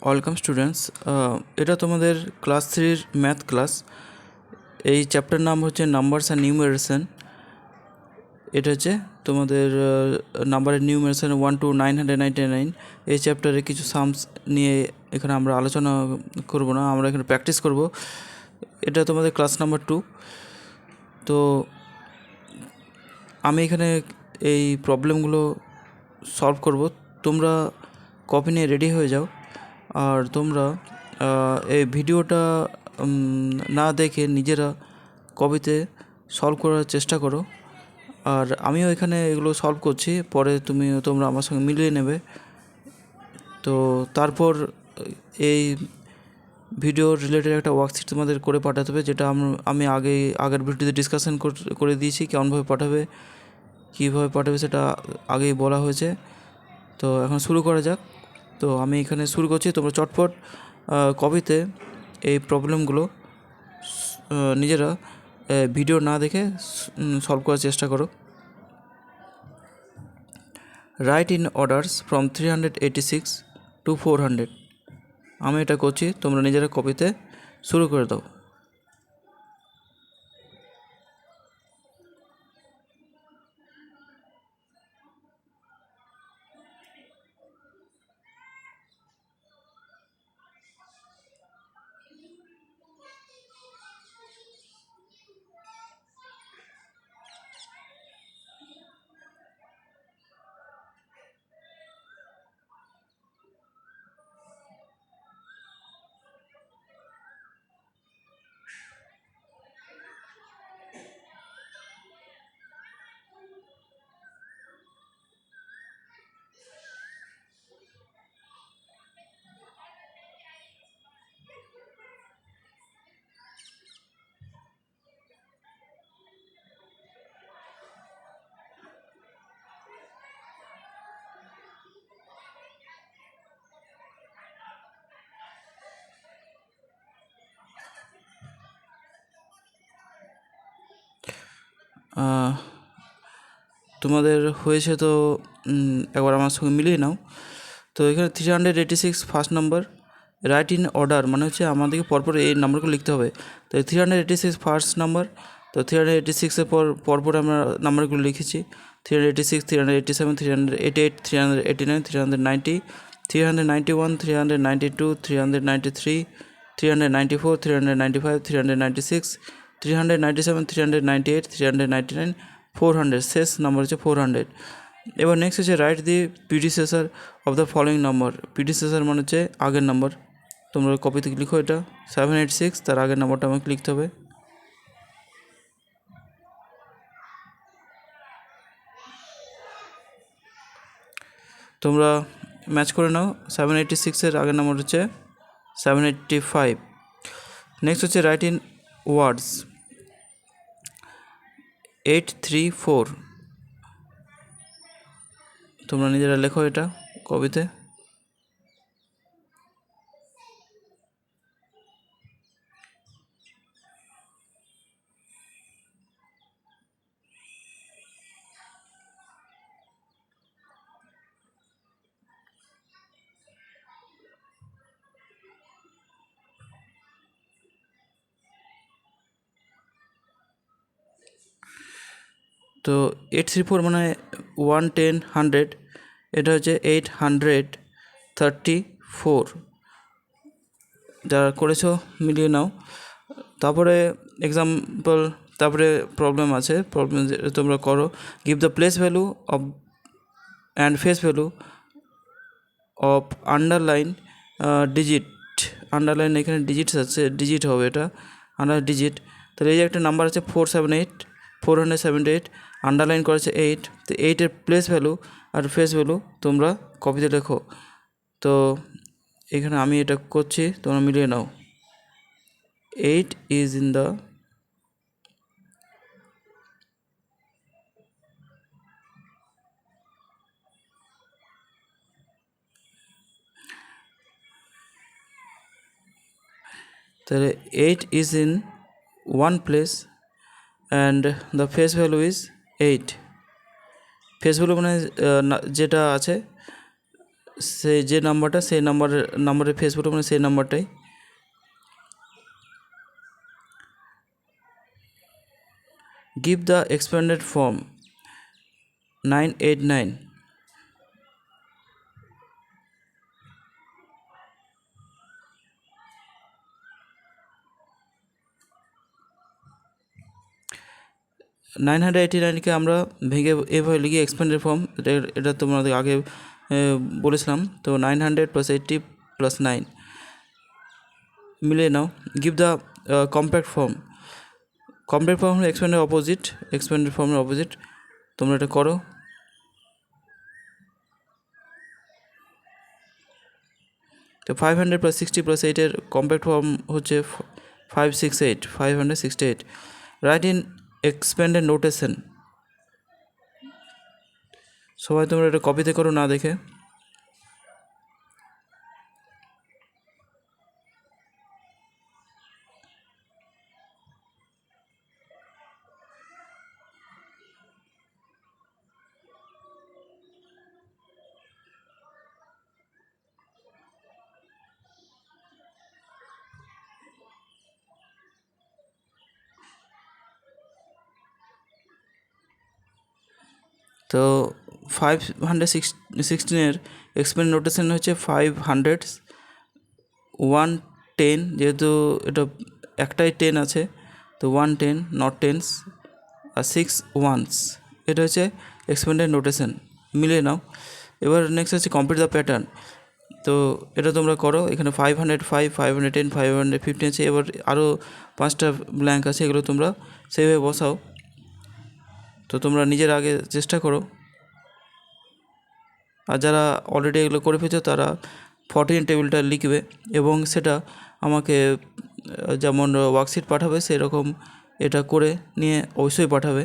Welcome students, এটা তোমাদের class 3-র math class. এই চ্যাপ্টার নাম হচ্ছে নাম্বারস অ্যান্ড নিউমেরেশন। এটা হচ্ছে তোমাদের নাম্বারের নিউমেরেশন 1 to 999। এই চ্যাপ্টারে কিছু সামস নিয়ে এখানে আমরা আলোচনা করব না, আমরা এখানে প্র্যাকটিস করব। এটা তোমাদের ক্লাস নাম্বার 2। তো আমি এখানে এই প্রবলেমগুলো সলভ করব। তোমরা কপি নিয়ে রেডি হয়ে যাও। আর তোমরা এই ভিডিওটা না দেখে নিজেরা কপিতে সলভ করার চেষ্টা করো। আর আমিও এখানে এগুলো সলভ করছি, পরে তোমরা আমার সঙ্গে মিলিয়ে নেবে। তো তারপর এই ভিডিও রিলেটেড একটা ওয়ার্কশিট তোমাদের করে পাঠাতে হবে, যেটা আমি আগের ভিডিওতে ডিসকাশন করে দিয়েছি। কেমনভাবে পাঠাবে, কীভাবে পাঠাবে সেটা আগেই বলা হয়েছে। তো এখন শুরু করা যাক। তো আমি এখানে শুরু করছি, তোমরা চটপট কপিতে এই প্রবলেমগুলো নিজেরা ভিডিও না দেখে সলভ করার চেষ্টা করো। Right in orders from 386 to 400। আমি এটা করছি, তোমরা নিজেরা কপিতে শুরু করে দাও। তোমাদের হয়েছে তো একবার আমার সঙ্গে মিলিয়ে নাও। তো এখানে 386 first number, right in order মানে হচ্ছে আমাদেরকে পরপর এই নাম্বারগুলো লিখতে হবে। তো 386 ফার্স্ট নাম্বার। তো 386-এর পরপর আমরা নাম্বারগুলো লিখেছি। 386, 387, 388, 389, 390, 391, 392, 393, 394, 395, 396, 397, 398, 399, 400। শেষ নাম্বার হচ্ছে 400। এবার নেক্সট হচ্ছে right the predecessor of the following number. Predecessor মানে হচ্ছে আগের নাম্বার। তোমরা কপিতে লিখো এটা 786, তার আগের নাম্বারটা আমাকে লিখতে হবে। তোমরা ম্যাচ করে নাও। 786-এর আগের নাম্বার হচ্ছে 785। নেক্সট হচ্ছে রাইট ইন ওয়ার্ডস 834। তোমরা নিজেরা লেখো এটা কবিতে। তো 834 মানে 110 100, এটা হচ্ছে 834। যারা করেছো মিলিয়ে নাও। তারপরে এক্সাম্পল, তারপরে প্রবলেম আছে। প্রবলেম তোমরা করো। Give the place value of and face value of underline digit. Underline এখানে ডিজিটস আছে, ডিজিট হবে এটা আন্ডার ডিজিট। তাহলে এই যে একটা নাম্বার আছে 478, আন্ডারলাইন করেছে 8। তো 8-এর প্লেস ভ্যালু আর ফেস ভ্যালু তোমরা কপিতে লেখো। তো এখানে আমি এটা করছি, তোমরা মিলিয়ে নাও। 8 is in the তাহলে 8 is in one place and the face value is 8। Face value মানে যেটা আছে সেই যে নাম্বারটা সেই নাম্বারে ফেসবুক মানে সেই নাম্বারটাই। Give the expanded form 989। $989কে আমরা ভেঙে এভাবে লিখি এক্সপ্যান্ডেড ফর্ম। এটা তোমাদের আগে বলেছিলাম। তো 900 + 80 + 9 মিলিয়ে নাও। Give the compact form. Compact form হলো এক্সপ্যান্ডেড ফর্মের অপোজিট। তোমরা এটা করো। তো 500 + 60 + 8 কম্প্যাক্ট ফর্ম হচ্ছে 568। Right in expanded notation. সবাই তোমরা এটা কপিতে করো না দেখে। তো 516 এক্সপ্যান্ড নোটেশন হচ্ছে 500 110, যেহেতু এটা একটাই 10 আছে তো 110 নট টেন্স আর 6 ওয়ান্স। এটা হচ্ছে এক্সপ্যান্ডেড নোটেশন। মিলিয়ে নাও। এবার নেক্সট হচ্ছে কমপ্লিট দ্য প্যাটার্ন। তো এটা তোমরা করো। এখানে 505 510 515 আছে। এবার আরও 5টা ব্ল্যাঙ্ক আছে, এগুলো তোমরা সেইভাবে বসাও। তো তোমরা নিজের আগে চেষ্টা করো। আর যারা অলরেডি এগুলো করে ফেলছো তারা 14 টেবিলটা লিখবে এবং সেটা আমাকে যেমন ওয়ার্কশিট পাঠাবে সেরকম এটা করে নিয়ে অবশ্যই পাঠাবে।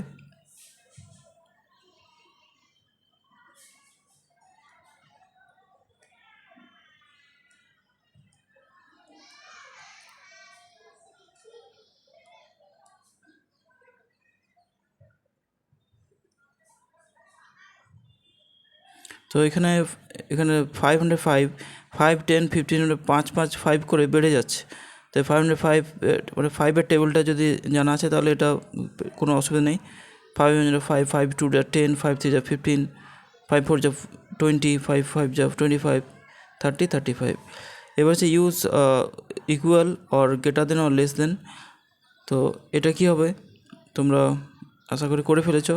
তো এখানে 505 5 10 15 5 5 5 করে বেড়ে যাচ্ছে। তো 505 মানে 5-এর টেবিলটা যদি জানা আছে তাহলে এটা কোনো অসুবিধা নেই। 505 5 2 10 5 3 15 5 4 20 5 5 25 30 35। এবার হচ্ছে use equal or greater than or less than. তো এটা কি হবে তোমরা আশা করি করে ফেলেছো।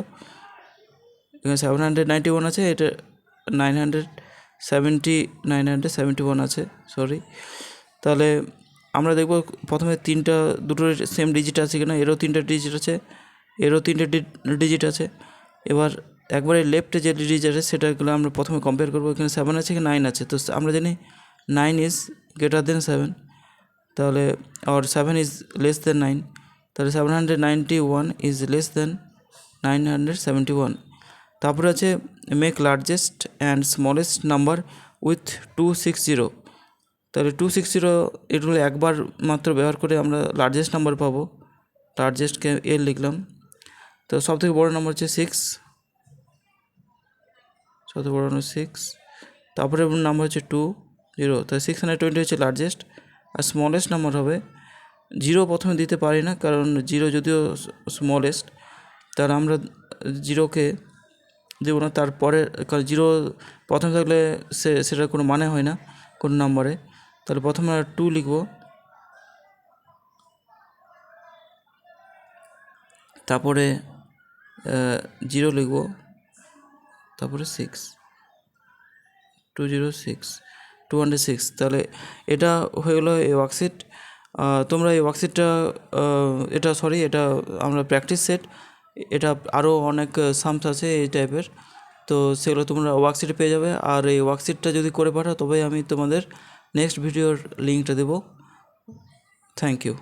এখানে 791 আছে, এটা 971 আছে, সরি। তাহলে আমরা দেখব প্রথমে দুটোর সেম ডিজিট আছে কিনা। এরও 3টে ডিজিট আছে, এরও 3টে ডিজিট আছে। এবার একবারে লেফটে যে ডিজিট আছে সেটাগুলো আমরা প্রথমে কম্পেয়ার করবো। এখানে 7 আছে, এখানে 9 আছে। তো আমরা জানি 9 ইজ গ্রেটার দেন 7, তাহলে আর 7 ইজ লেস দেন 9, তাহলে 791 ইজ লেস দেন 971। তারপরে আছে make largest and smallest number with 260। তাহলে 260 এগুলো একবার মাত্র ব্যবহার করে আমরা লার্জেস্ট নাম্বার পাবো। লার্জেস্টকে এর লিখলাম। তো সবথেকে বড় নাম্বার হচ্ছে 6, সবথেকে বড় নাম্বার 6। তারপরে নাম্বার হচ্ছে 20। তাহলে 620 হচ্ছে লার্জেস্ট। আর স্মলেস্ট নাম্বার হবে 0। প্রথমে দিতে পারি না কারণ 0 যদিও স্মলেস্ট, তার আমরা 0কে দেবো না। তারপরে 0 প্রথমে থাকলে সেটার কোনো মানে হয় না কোনো নাম্বারে। তাহলে প্রথমে 2 লিখব, তারপরে 0 লিখব, তারপরে 6, 206 206। তাহলে এটা হয়ে গেলো এই ওয়ার্কশিট। তোমরা এই ওয়ার্কশিটটা এটা আমরা প্র্যাকটিস সেট। এটা আরও অনেক সামস আছে এই টাইপের, তো সেগুলো তোমরা ওয়ার্কশিটে পেয়ে যাবে। আর এই ওয়ার্কশিটটা যদি করে পাঠাও তবেই আমি তোমাদের নেক্সট ভিডিওর লিঙ্কটা দেবো। Thank you.